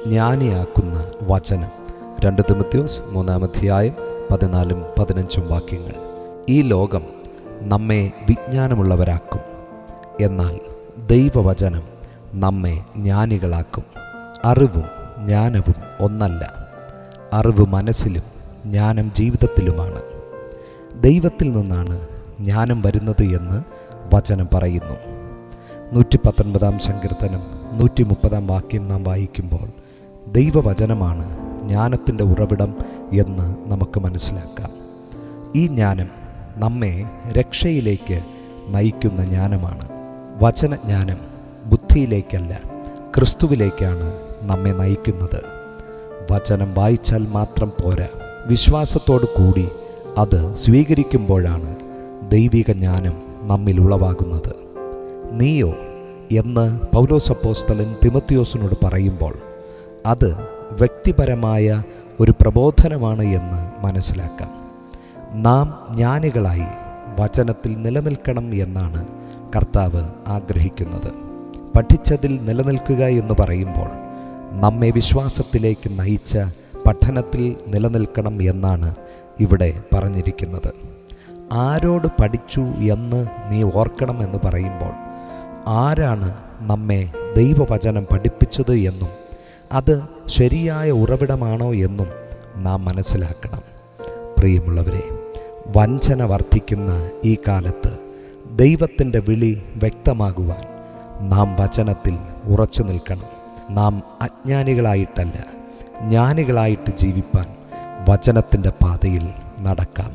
ജ്ഞാനിയാക്കുന്ന വചനം. 2 തിമോഥെയോസ് 3:14-15 വാക്യങ്ങൾ. ഈ ലോകം നമ്മെ വിജ്ഞാനമുള്ളവരാക്കും, എന്നാൽ ദൈവവചനം നമ്മെ ജ്ഞാനികളാക്കും. അറിവും ജ്ഞാനവും ഒന്നല്ല. അറിവ് മനസ്സിലും ജ്ഞാനം ജീവിതത്തിലുമാണ്. ദൈവത്തിൽ നിന്നാണ് ജ്ഞാനം വരുന്നത് എന്ന് വചനം പറയുന്നു. 119 സങ്കീർത്തനം 130 വാക്യം നാം വായിക്കുമ്പോൾ ദൈവവചനമാണ് ജ്ഞാനത്തിൻ്റെ ഉറവിടം എന്ന് നമുക്ക് മനസ്സിലാക്കാം. ഈ ജ്ഞാനം നമ്മെ രക്ഷയിലേക്ക് നയിക്കുന്ന ജ്ഞാനമാണ്. വചനജ്ഞാനം ബുദ്ധിയിലേക്കല്ല, ക്രിസ്തുവിലേക്കാണ് നമ്മെ നയിക്കുന്നത്. വചനം വായിച്ചാൽ മാത്രം പോരാ, വിശ്വാസത്തോടു കൂടി അത് സ്വീകരിക്കുമ്പോഴാണ് ദൈവിക ജ്ഞാനം നമ്മിൽ ഉളവാകുന്നത്. നീയോ എന്ന് പൗലോസ് അപ്പോസ്തലൻ തിമോഥെയോസിനോട് പറയുമ്പോൾ അത് വ്യക്തിപരമായ ഒരു പ്രബോധനമാണ് എന്ന് മനസ്സിലാക്കാം. നാം ജ്ഞാനികളായി വചനത്തിൽ നിലനിൽക്കണം എന്നാണ് കർത്താവ് ആഗ്രഹിക്കുന്നത്. പഠിച്ചതിൽ നിലനിൽക്കുക എന്ന് പറയുമ്പോൾ നമ്മെ വിശ്വാസത്തിലേക്ക് നയിച്ച പഠനത്തിൽ നിലനിൽക്കണം എന്നാണ് ഇവിടെ പറഞ്ഞിരിക്കുന്നത്. ആരോട് പഠിച്ചു എന്ന് നീ ഓർക്കണം എന്ന് പറയുമ്പോൾ ആരാണ് നമ്മെ ദൈവവചനം പഠിപ്പിച്ചത് എന്നും അത് ശരിയായ ഉറവിടമാണോ എന്നും നാം മനസ്സിലാക്കണം. പ്രിയമുള്ളവരെ, വഞ്ചന വർദ്ധിക്കുന്ന ഈ കാലത്ത് ദൈവത്തിൻ്റെ വിളി വ്യക്തമാകുവാൻ നാം വചനത്തിൽ ഉറച്ചു നിൽക്കണം. നാം അജ്ഞാനികളായിട്ടല്ല, ജ്ഞാനികളായിട്ട് ജീവിപ്പാൻ വചനത്തിൻ്റെ പാതയിൽ നടക്കാം.